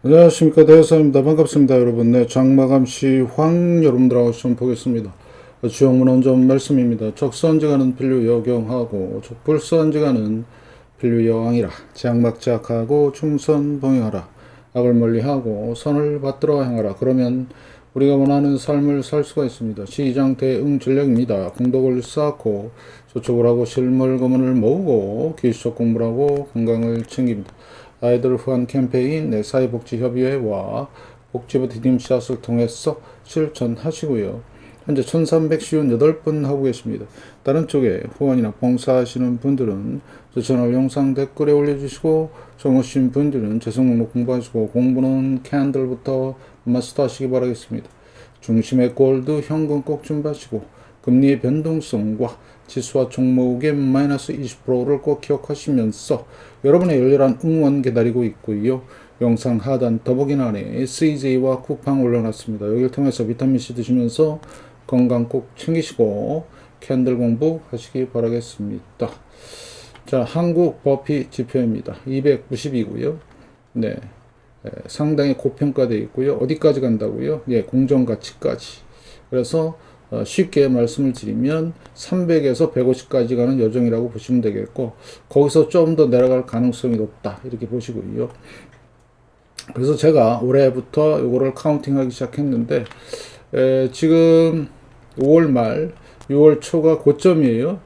안녕하십니까 대사입니다. 반갑습니다 여러분. 네, 장마감시 황 여러분들하고 좀 보겠습니다. 주영문헌 좀 말씀입니다. 적선지가는 필류 여경하고 불선지가는 필류 여왕이라. 장막작하고 충선 봉행하라. 악을 멀리하고 선을 받들어 행하라. 그러면 우리가 원하는 삶을 살 수가 있습니다. 시장 대응 전략입니다. 공덕을 쌓고 저축을 하고 실물금을 모으고 기술적 공부를 하고 건강을 챙깁니다. 아이들 후원 캠페인 내 사회복지협의회와 복지부 디딤샷을 통해서 실천하시고요. 현재 1358분 하고 계십니다. 다른 쪽에 후원이나 봉사하시는 분들은 저 채널 영상 댓글에 올려주시고 정오신 분들은 재성 목록 공부하시고 공부는 캔들부터 마스터하시기 바라겠습니다. 중심의 골드 현금 꼭 준비하시고 금리의 변동성과 지수와 종목의 마이너스 20%를 꼭 기억하시면서 여러분의 열렬한 응원 기다리고 있고요. 영상 하단 더보기란에 CJ와 쿠팡 올려놨습니다. 여기를 통해서 비타민C 드시면서 건강 꼭 챙기시고 캔들 공부 하시기 바라겠습니다. 자, 한국 버피 지표입니다. 290이고요. 네, 상당히 고평가되어 있고요. 어디까지 간다고요? 예, 공정가치까지. 그래서 쉽게 말씀을 드리면 300에서 150까지 가는 여정이라고 보시면 되겠고, 거기서 좀 더 내려갈 가능성이 높다 이렇게 보시고요. 그래서 제가 올해부터 이거를 카운팅하기 시작했는데 지금 5월 말 6월 초가 고점이에요.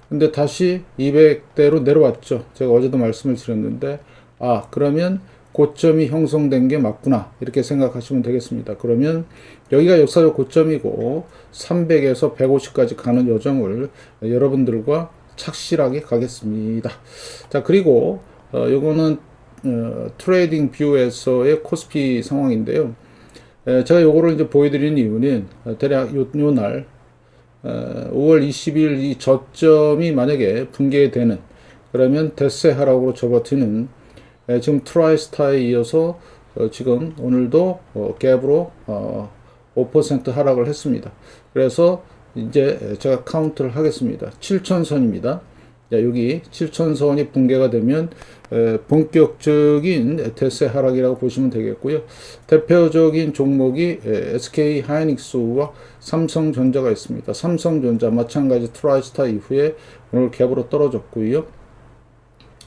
근데 다시 200대로 내려왔죠. 제가 어제도 말씀을 드렸는데 그러면 고점이 형성된 게 맞구나 이렇게 생각하시면 되겠습니다. 그러면 여기가 역사적 고점이고 300에서 150까지 가는 여정을 여러분들과 착실하게 가겠습니다. 자, 그리고 요거는 트레이딩 뷰에서의 코스피 상황인데요. 제가 요거를 이제 보여드리는 이유는 대략 요날 5월 20일 이 저점이 만약에 붕괴되는, 그러면 데스 하락으로 접어드는, 지금 트라이스타에 이어서 지금 오늘도 갭으로 5% 하락을 했습니다. 그래서 이제 제가 카운트를 하겠습니다. 7천선입니다. 여기 7천선이 붕괴가 되면 본격적인 대세 하락이라고 보시면 되겠고요. 대표적인 종목이 SK 하이닉스와 삼성전자가 있습니다. 삼성전자 마찬가지 트라이스타 이후에 오늘 갭으로 떨어졌고요.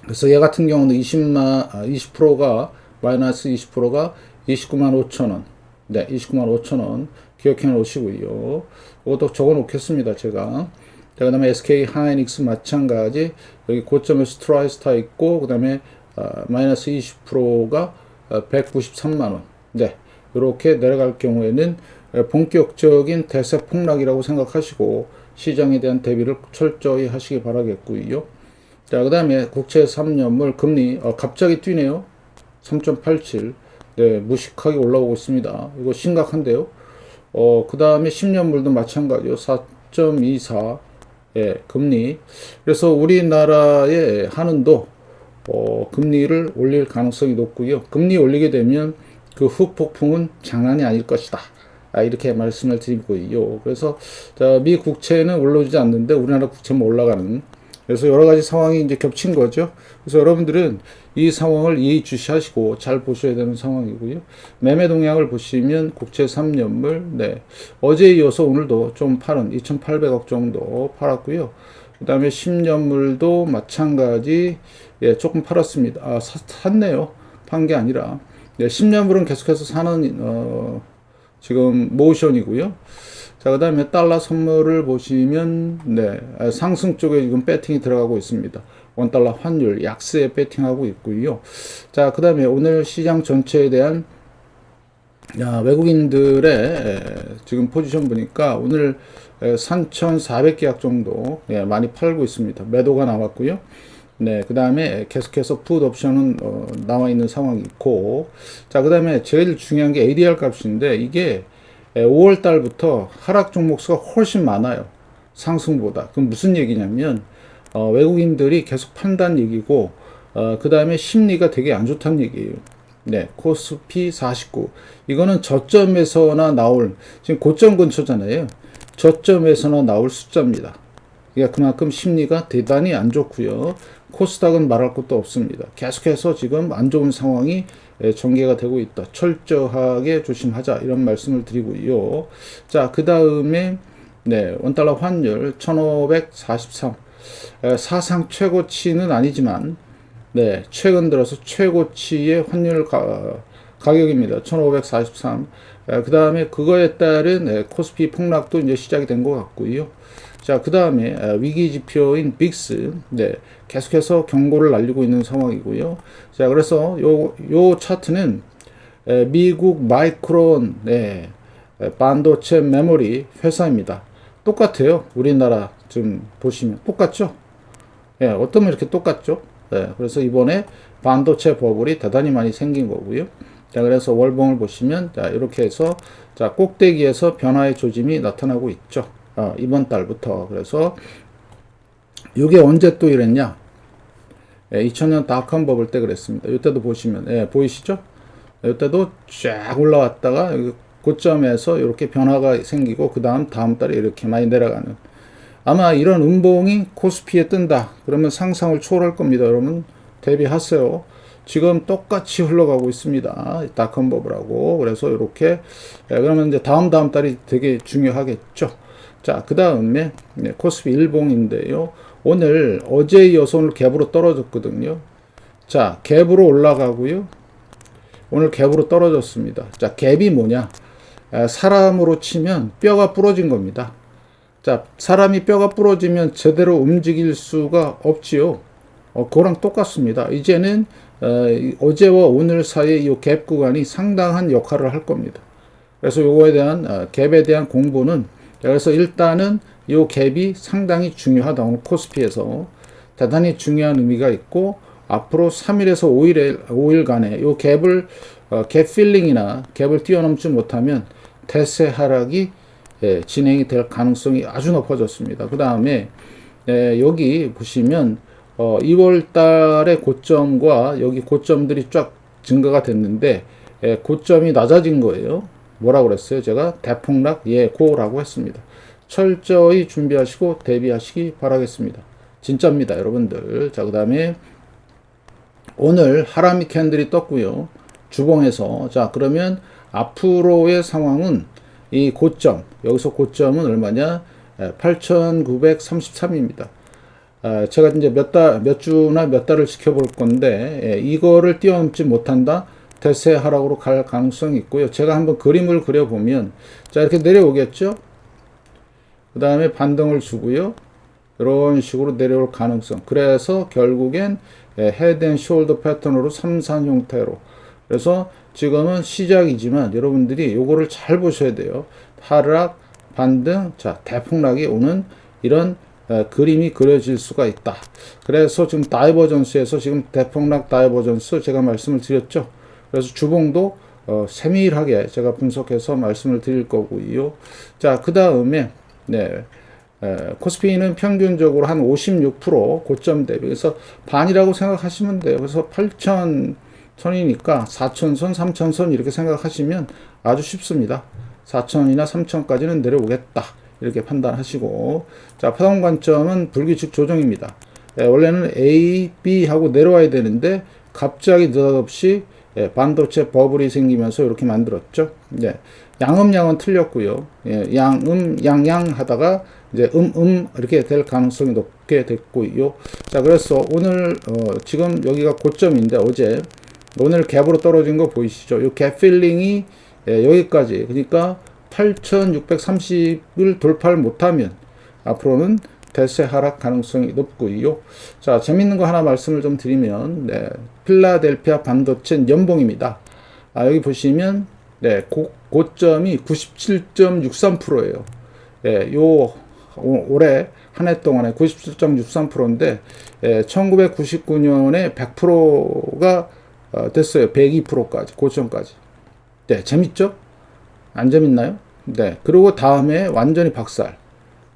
그래서 얘 같은 경우는 20%가 마이너스 20%가 29만 5천 원. 네, 29만 5천 원 기억해 놓으시고요. 이것도 적어 놓겠습니다, 제가. 그 다음에 SK 하이닉스 마찬가지 여기 고점에서 트라이스타 있고, 그 다음에 마이너스 20%가 193만 원. 네, 이렇게 내려갈 경우에는 본격적인 대세 폭락이라고 생각하시고 시장에 대한 대비를 철저히 하시기 바라겠고요. 자, 그 다음에 국채 3년물 금리 갑자기 뛰네요. 3.87. 네, 무식하게 올라오고 있습니다. 이거 심각한데요. 그 다음에 10년물도 마찬가지요. 4.24. 예, 금리. 그래서 우리나라의 한은도 금리를 올릴 가능성이 높고요. 금리 올리게 되면 그 후폭풍은 장난이 아닐 것이다. 이렇게 말씀을 드리고요. 그래서 미 국채는 올라오지 않는데 우리나라 국채만 올라가는. 그래서 여러 가지 상황이 이제 겹친 거죠. 그래서 여러분들은 이 상황을 예의주시하시고 잘 보셔야 되는 상황이고요. 매매 동향을 보시면 국채 3년물, 네, 어제에 이어서 오늘도 좀 팔은 2,800억 정도 팔았고요. 그 다음에 10년물도 마찬가지, 예, 조금 팔았습니다. 샀네요. 판 게 아니라. 네, 10년물은 계속해서 사는 지금 모션이고요. 자, 그 다음에 달러 선물을 보시면, 네, 상승 쪽에 지금 배팅이 들어가고 있습니다. 원달러 환율 약세에 배팅하고 있고요. 자, 그 다음에 오늘 시장 전체에 대한 외국인들의 지금 포지션 보니까 오늘 3,400계약 정도 많이 팔고 있습니다. 매도가 나왔고요. 네, 그 다음에 계속해서 풋 옵션은 나와 있는 상황이 있고, 자, 그 다음에 제일 중요한 게 ADR 값인데 이게 5월 달부터 하락 종목 수가 훨씬 많아요. 상승보다. 그럼 무슨 얘기냐면 외국인들이 계속 판단 얘기고, 그 다음에 심리가 되게 안 좋다는 얘기예요. 네, 코스피 49. 이거는 저점에서나 나올, 지금 고점 근처잖아요. 저점에서나 나올 숫자입니다. 그러니까 그만큼 심리가 대단히 안 좋고요. 코스닥은 말할 것도 없습니다. 계속해서 지금 안 좋은 상황이 전개가 되고 있다. 철저하게 조심하자 이런 말씀을 드리고요. 자, 그 다음에 네, 원달러 환율 1543 사상 최고치는 아니지만 네, 최근 들어서 최고치의 환율 가격입니다. 1543. 그 다음에 그거에 따른 코스피 폭락도 이제 시작이 된 것 같고요. 자, 그 다음에 위기 지표인 빅스, 네, 계속해서 경고를 날리고 있는 상황이고요. 자, 그래서 요 차트는 미국 마이크론, 네, 반도체 메모리 회사입니다. 똑같아요. 우리나라 좀 보시면 똑같죠? 예, 어쩌면 이렇게 똑같죠? 네, 그래서 이번에 반도체 버블이 대단히 많이 생긴 거고요. 자, 그래서 월봉을 보시면, 자, 이렇게 해서, 자, 꼭대기에서 변화의 조짐이 나타나고 있죠. 이번 달부터. 그래서, 이게 언제 또 이랬냐? 2000년 닷컴 버블 때 그랬습니다. 이때도 보시면, 예, 보이시죠? 이때도 쫙 올라왔다가, 고점에서 이렇게 변화가 생기고, 그 다음 달에 이렇게 많이 내려가는. 아마 이런 음봉이 코스피에 뜬다. 그러면 상상을 초월할 겁니다. 여러분, 대비하세요. 지금 똑같이 흘러가고 있습니다. 닷컴 버블하고. 그래서 이렇게, 그러면 이제 다음 달이 되게 중요하겠죠. 자, 그 다음에, 네, 코스피 일봉인데요. 어제 이어서 오늘 갭으로 떨어졌거든요. 자, 갭으로 올라가고요. 오늘 갭으로 떨어졌습니다. 자, 갭이 뭐냐? 사람으로 치면 뼈가 부러진 겁니다. 자, 사람이 뼈가 부러지면 제대로 움직일 수가 없지요. 그거랑 똑같습니다. 이제는 어제와 오늘 사이에 이 갭 구간이 상당한 역할을 할 겁니다. 그래서 요거에 대한 갭에 대한 공부는, 그래서 일단은 이 갭이 상당히 중요하다. 오늘 코스피에서 대단히 중요한 의미가 있고, 앞으로 3일에서 5일간의 이 갭을 갭 필링이나 갭을 뛰어넘지 못하면 대세 하락이 진행이 될 가능성이 아주 높아졌습니다. 그 다음에 여기 보시면 2월 달의 고점과 여기 고점들이 쫙 증가가 됐는데 고점이 낮아진 거예요. 뭐라고 그랬어요? 제가 대폭락 예고라고 했습니다. 철저히 준비하시고 대비하시기 바라겠습니다. 진짜입니다, 여러분들. 자, 그 다음에 오늘 하라미 캔들이 떴고요. 주봉에서. 자, 그러면 앞으로의 상황은 이 고점, 여기서 고점은 얼마냐? 8,933입니다. 제가 이제 몇 주나 몇 달을 지켜볼 건데, 이거를 뛰어넘지 못한다? 대세 하락으로 갈 가능성이 있고요. 제가 한번 그림을 그려보면, 자, 이렇게 내려오겠죠? 그 다음에 반등을 주고요. 이런 식으로 내려올 가능성. 그래서 결국엔 헤드 앤 숄더 패턴으로 3산 형태로. 그래서 지금은 시작이지만 여러분들이 요거를 잘 보셔야 돼요. 하락, 반등, 자, 대폭락이 오는 이런 그림이 그려질 수가 있다. 그래서 지금 다이버전스에서 지금 대폭락 다이버전스 제가 말씀을 드렸죠. 그래서 주봉도 세밀하게 제가 분석해서 말씀을 드릴 거고요. 자, 그 다음에 네, 코스피는 평균적으로 한 56% 고점 대비. 그래서 반이라고 생각하시면 돼요. 그래서 8,000선이니까 4,000선, 3,000선 이렇게 생각하시면 아주 쉽습니다. 4,000이나 3,000까지는 내려오겠다. 이렇게 판단하시고. 자, 파동 관점은 불규칙 조정입니다. 원래는 A, B 하고 내려와야 되는데 갑자기 느닷없이 반도체 버블이 생기면서 이렇게 만들었죠. 네. 양음양은 틀렸고요. 양양 하다가 이제 이렇게 될 가능성이 높게 됐고요. 자, 그래서 오늘 지금 여기가 고점인데 오늘 갭으로 떨어진 거 보이시죠? 이 갭 필링이 여기까지, 그러니까 8,630을 돌파를 못하면 앞으로는 대세 하락 가능성이 높고요. 자, 재밌는 거 하나 말씀을 좀 드리면, 네, 필라델피아 반도체 연봉입니다. 여기 보시면, 네, 고점이 97.63%예요. 예, 올해 한 해 동안에 97.63%인데, 1999년에 100%가 됐어요. 102%까지, 고점까지. 네, 재밌죠? 안 재밌나요? 네, 그리고 다음에 완전히 박살.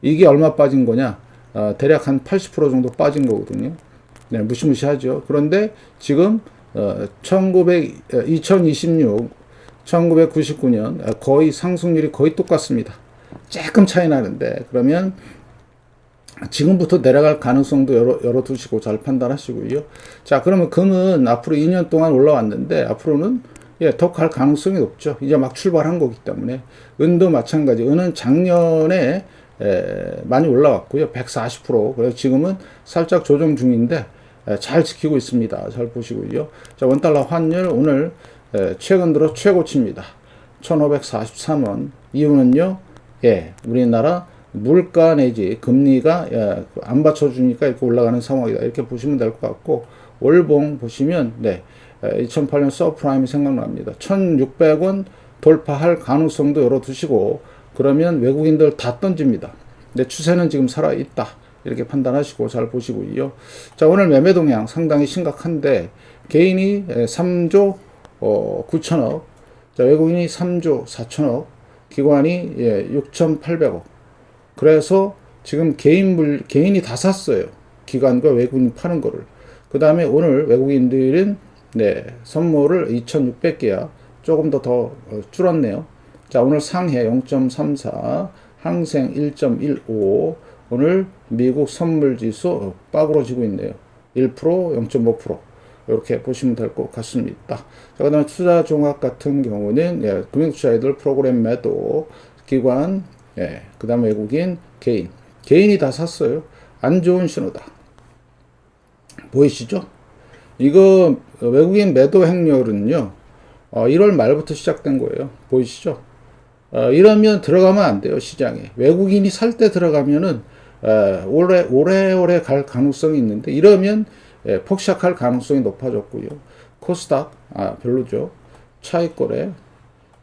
이게 얼마 빠진 거냐? 대략 한 80% 정도 빠진 거거든요. 네, 무시무시하죠. 그런데 지금 2026, 1999년 거의 상승률이 거의 똑같습니다. 조금 차이 나는데, 그러면 지금부터 내려갈 가능성도 열어두시고 잘 판단하시고요. 자, 그러면 금은 앞으로 2년 동안 올라왔는데 앞으로는 더 갈 가능성이 높죠. 이제 막 출발한 거기 때문에. 은도 마찬가지. 은은 작년에 많이 올라왔고요. 140%. 그래서 지금은 살짝 조정 중인데 잘 지키고 있습니다. 잘 보시고요. 자, 원달러 환율 오늘 최근 들어 최고치입니다. 1543원. 이유는요. 우리나라 물가 내지 금리가 안 받쳐주니까 이렇게 올라가는 상황이다. 이렇게 보시면 될 것 같고, 월봉 보시면 2008년 서프라임이 생각납니다. 1600원 돌파할 가능성도 열어두시고, 그러면 외국인들 다 던집니다. 근데 추세는 지금 살아있다. 이렇게 판단하시고 잘 보시고요. 자, 오늘 매매 동향 상당히 심각한데, 개인이 3조 9천억, 자, 외국인이 3조 4천억, 기관이 6,800억. 그래서 지금 개인이 다 샀어요. 기관과 외국인 파는 거를. 그 다음에 오늘 외국인들은 선물을 2,600개야. 조금 더 줄었네요. 자, 오늘 상해 0.34, 항생 1.15, 오늘 미국 선물 지수 빠그러지고 있네요. 1%, 0.5%. 이렇게 보시면 될 것 같습니다. 자, 그 다음에 투자 종합 같은 경우는 금융투자애들 프로그램 매도, 기관, 그 다음에 외국인, 개인이 다 샀어요. 안 좋은 신호다. 보이시죠? 이거 외국인 매도 행렬은요, 1월 말부터 시작된 거예요. 보이시죠? 이러면 들어가면 안 돼요, 시장에. 외국인이 살 때 들어가면은 오래오래 갈 가능성이 있는데, 이러면 폭삭할 가능성이 높아졌고요. 코스닥, 별로죠. 차익 거래,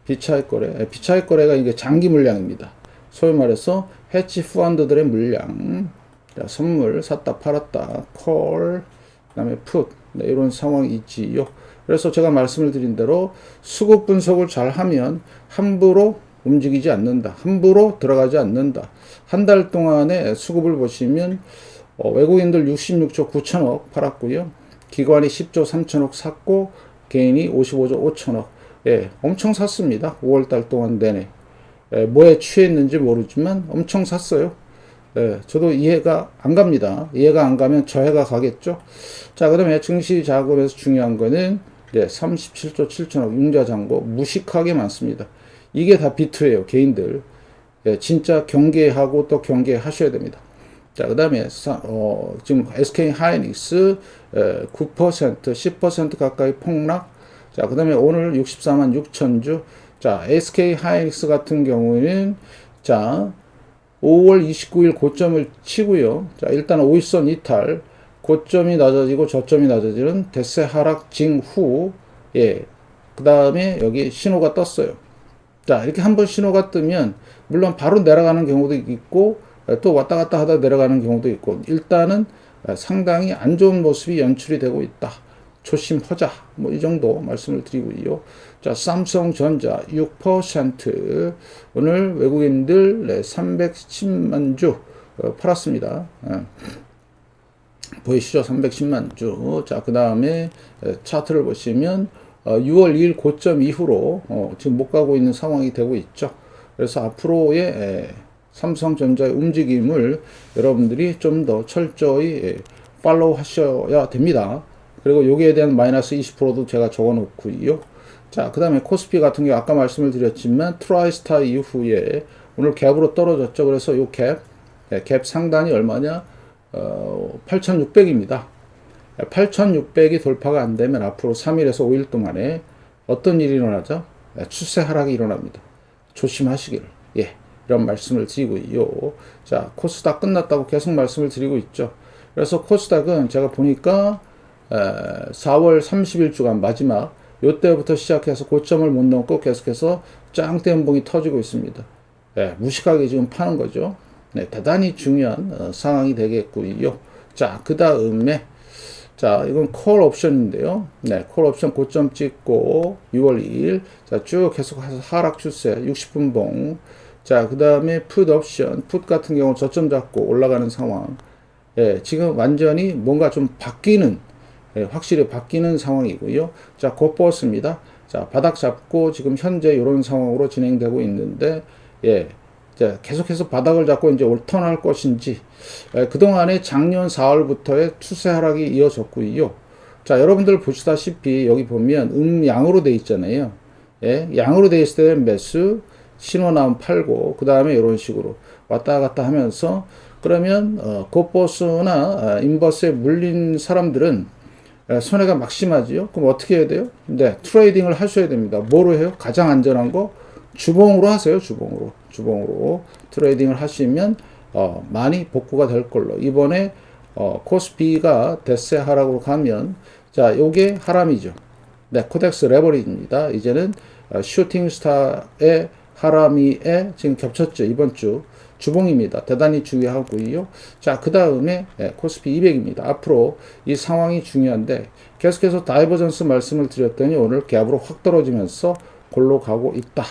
비차익 거래. 비차익 거래가 이게 장기 물량입니다. 소위 말해서 해치 펀드들의 물량. 자, 선물 샀다 팔았다, 콜, 그다음에 풋, 이런 상황이 있지요. 그래서 제가 말씀을 드린 대로 수급 분석을 잘 하면 함부로 움직이지 않는다. 함부로 들어가지 않는다. 한 달 동안의 수급을 보시면 외국인들 66조 9천억 팔았고요. 기관이 10조 3천억 샀고, 개인이 55조 5천억. 엄청 샀습니다. 5월달 동안 내내. 뭐에 취했는지 모르지만 엄청 샀어요. 저도 이해가 안 갑니다. 이해가 안 가면 저해가 가겠죠. 자, 그 다음에 증시 작업에서 중요한 거는 37조 7천억 융자잔고 무식하게 많습니다. 이게 다 비트예요, 개인들. 진짜 경계하고 또 경계하셔야 됩니다. 자, 그 다음에 지금 SK 하이닉스 9%, 10% 가까이 폭락. 자, 그 다음에 오늘 64만 6천 주. 자, SK 하이닉스 같은 경우에는 자, 5월 29일 고점을 치고요. 자, 일단 5일선 이탈, 고점이 낮아지고 저점이 낮아지는 대세 하락 징후. 그 다음에 여기 신호가 떴어요. 자, 이렇게 한번 신호가 뜨면 물론 바로 내려가는 경우도 있고 또 왔다 갔다 하다 내려가는 경우도 있고, 일단은 상당히 안 좋은 모습이 연출이 되고 있다. 조심하자. 이 정도 말씀을 드리고요. 자, 삼성전자 6%, 오늘 외국인들 310만 주 팔았습니다. 보이시죠? 310만 주. 자, 그 다음에 차트를 보시면 6월 2일 고점 이후로 지금 못 가고 있는 상황이 되고 있죠. 그래서 앞으로의 삼성전자의 움직임을 여러분들이 좀 더 철저히 팔로우 하셔야 됩니다. 그리고 여기에 대한 마이너스 20%도 제가 적어 놓고요. 자, 그 다음에 코스피 같은 경우 아까 말씀을 드렸지만 트라이스타 이후에 오늘 갭으로 떨어졌죠. 그래서 요 갭 상단이 얼마냐? 8,600입니다. 8,600이 돌파가 안 되면 앞으로 3일에서 5일 동안에 어떤 일이 일어나죠? 추세 하락이 일어납니다. 조심하시길. 이런 말씀을 드리고요. 자, 코스닥 끝났다고 계속 말씀을 드리고 있죠. 그래서 코스닥은 제가 보니까 4월 30일 주간 마지막 요때부터 시작해서 고점을 못 넘고 계속해서 짱대 연봉이 터지고 있습니다. 무식하게 지금 파는 거죠. 대단히 중요한 상황이 되겠고요. 자, 그 다음에 자, 이건 콜 옵션인데요. 콜 옵션 고점 찍고 6월 2일 자, 쭉 계속해서 하락 추세 60분 봉. 자, 그 다음에 풋 옵션, 풋 같은 경우 저점 잡고 올라가는 상황. 지금 완전히 뭔가 좀 바뀌는, 확실히 바뀌는 상황이고요. 자, 곧버스입니다. 자, 바닥 잡고 지금 현재 이런 상황으로 진행되고 있는데, 이제 계속해서 바닥을 잡고 이제 올턴할 것인지, 그동안에 작년 4월부터의 추세 하락이 이어졌고요. 자, 여러분들 보시다시피 여기 보면 양으로 돼 있잖아요. 예, 양으로 돼 있을 때는 매수, 신호 나오면 팔고, 그 다음에 이런 식으로 왔다 갔다 하면서, 그러면 곱보스나 인버스에 물린 사람들은 손해가 막심하지요. 그럼 어떻게 해야 돼요? 네, 트레이딩을 하셔야 됩니다. 뭐로 해요? 가장 안전한 거 주봉으로 하세요. 주봉으로 트레이딩을 하시면 많이 복구가 될 걸로. 이번에 코스피가 대세 하락으로 가면, 자, 요게 하람이죠. 네, 코덱스 레버리지입니다. 이제는 슈팅 스타의 하람이에 지금 겹쳤죠. 이번 주 주봉입니다. 대단히 주의하고요. 자, 그 다음에 코스피 200입니다. 앞으로 이 상황이 중요한데, 계속해서 다이버전스 말씀을 드렸더니 오늘 갭으로 확 떨어지면서 골로 가고 있다.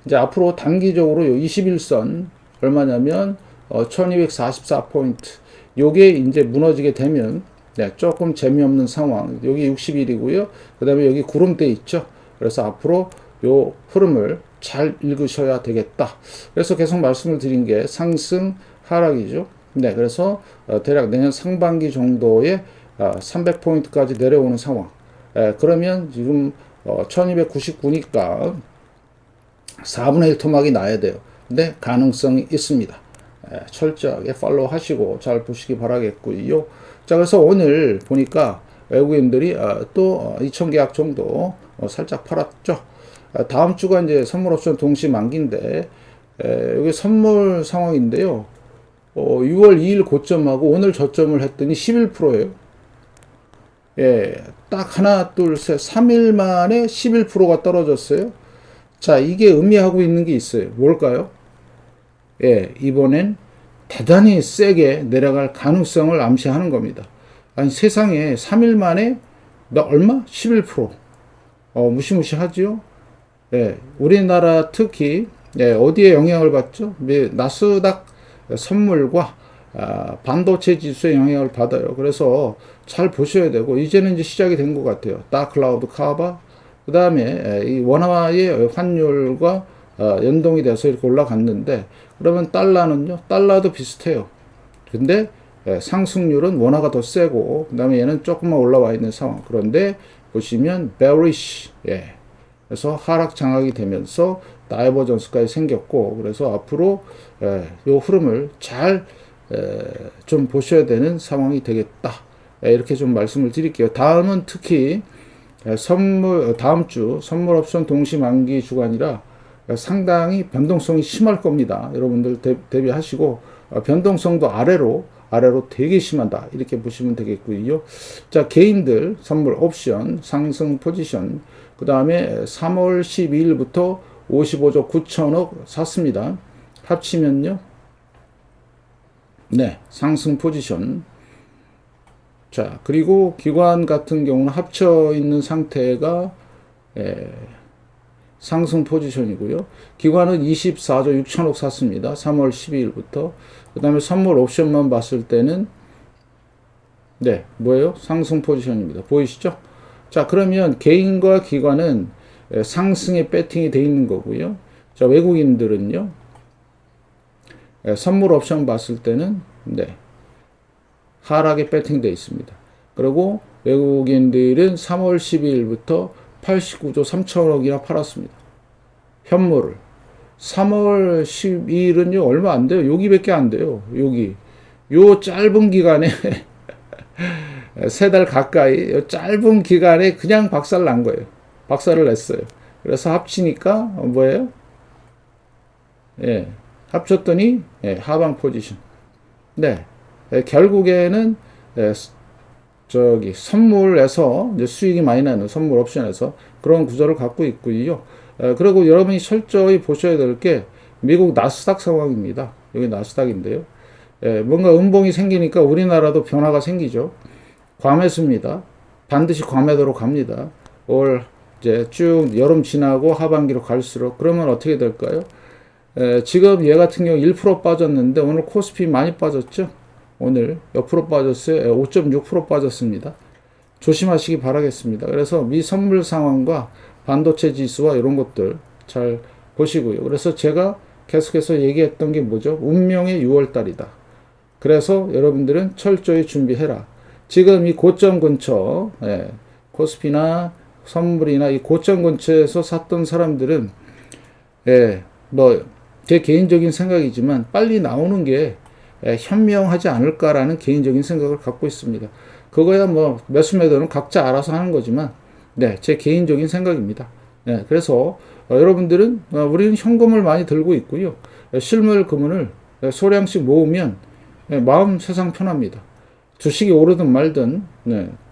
이제 앞으로 단기적으로 요 21선 얼마냐면 1244포인트. 요게 이제 무너지게 되면, 네, 조금 재미없는 상황. 여기 60일이고요. 그 다음에 여기 구름대 있죠. 그래서 앞으로 요 흐름을 잘 읽으셔야 되겠다. 그래서 계속 말씀을 드린 게 상승 하락이죠. 네, 그래서 대략 내년 상반기 정도에 300포인트까지 내려오는 상황. 그러면 지금 1299니까 4분의 1 토막이 나야 돼요. 근데 가능성이 있습니다. 철저하게 팔로우 하시고 잘 보시기 바라겠고요. 자, 그래서 오늘 보니까 외국인들이 또 2,000계약 정도 살짝 팔았죠. 다음 주가 이제 선물 옵션 동시 만기인데, 여기 선물 상황인데요. 6월 2일 고점하고 오늘 저점을 했더니 11%예요. 예, 딱 하나, 둘, 셋, 3일 만에 11%가 떨어졌어요. 자, 이게 의미하고 있는 게 있어요. 뭘까요? 예, 이번엔 대단히 세게 내려갈 가능성을 암시하는 겁니다. 아니, 세상에 3일 만에 얼마? 11%. 무시무시하지요? 예, 우리나라 특히 어디에 영향을 받죠? 나스닥 선물과 반도체 지수에 영향을 받아요. 그래서 잘 보셔야 되고, 이제는 이제 시작이 된 것 같아요. 다클라우드 카바, 그 다음에 이 원화의 환율과 연동이 돼서 이렇게 올라갔는데, 그러면 달러는요? 달러도 비슷해요. 근데 상승률은 원화가 더 세고, 그 다음에 얘는 조금만 올라와 있는 상황. 그런데 보시면 bearish, 그래서 하락 장악이 되면서 다이버전스까지 생겼고, 그래서 앞으로 요 흐름을 잘 좀 보셔야 되는 상황이 되겠다. 이렇게 좀 말씀을 드릴게요. 다음은 특히 다음 주 선물 옵션 동시 만기 주간이라 상당히 변동성이 심할 겁니다. 여러분들 대비하시고, 변동성도 아래로 되게 심하다. 이렇게 보시면 되겠고요. 자, 개인들 선물 옵션 상승 포지션, 그 다음에 3월 12일부터 55조 9천억 샀습니다. 합치면요. 네, 상승 포지션. 자, 그리고 기관 같은 경우는 합쳐 있는 상태가 상승 포지션이고요. 기관은 24조 6천억 샀습니다. 3월 12일부터. 그 다음에 선물 옵션만 봤을 때는, 네, 뭐예요? 상승 포지션입니다. 보이시죠? 자, 그러면 개인과 기관은 상승에 배팅이 돼 있는 거고요. 자, 외국인들은요, 선물 옵션 봤을 때는, 네, 하락에 배팅되어 있습니다. 그리고 외국인들은 3월 12일부터 89조 3천억이나 팔았습니다. 현물을. 3월 12일은요, 얼마 안 돼요. 여기밖에 안 돼요. 여기. 요 짧은 기간에, 3달 가까이, 요 짧은 기간에 그냥 박살 난 거예요. 박살을 냈어요. 그래서 합치니까, 뭐예요? 예. 합쳤더니, 하방 포지션. 네. 결국에는, 선물에서 이제 수익이 많이 나는 선물 옵션에서 그런 구조를 갖고 있고요. 그리고 여러분이 철저히 보셔야 될 게 미국 나스닥 상황입니다. 여기 나스닥인데요. 뭔가 음봉이 생기니까 우리나라도 변화가 생기죠. 과매수입니다. 반드시 과매도로 갑니다. 올 이제 쭉 여름 지나고 하반기로 갈수록 그러면 어떻게 될까요? 지금 얘 같은 경우 1% 빠졌는데 오늘 코스피 많이 빠졌죠? 오늘 몇 프로 빠졌어요? 5.6% 빠졌습니다. 조심하시기 바라겠습니다. 그래서 미 선물 상황과 반도체 지수와 이런 것들 잘 보시고요. 그래서 제가 계속해서 얘기했던 게 뭐죠? 운명의 6월달이다. 그래서 여러분들은 철저히 준비해라. 지금 이 고점 근처, 코스피나 선물이나 이 고점 근처에서 샀던 사람들은, 제 개인적인 생각이지만 빨리 나오는 게 현명하지 않을까라는 개인적인 생각을 갖고 있습니다. 그거야 매수 매도는 각자 알아서 하는 거지만, 제 개인적인 생각입니다. 그래서 여러분들은 우리는 현금을 많이 들고 있고요. 실물 금을 소량씩 모으면 마음 세상 편합니다. 주식이 오르든 말든,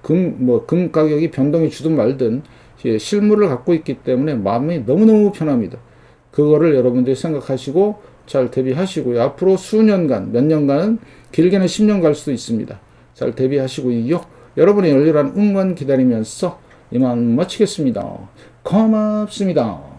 금 가격이 변동이 주든 말든 실물을 갖고 있기 때문에 마음이 너무너무 편합니다. 그거를 여러분들이 생각하시고 잘 대비하시고요. 앞으로 수년간, 몇 년간은 길게는 10년 갈 수도 있습니다. 잘 대비하시고요. 여러분의 열렬한 응원 기다리면서 이만 마치겠습니다. 고맙습니다.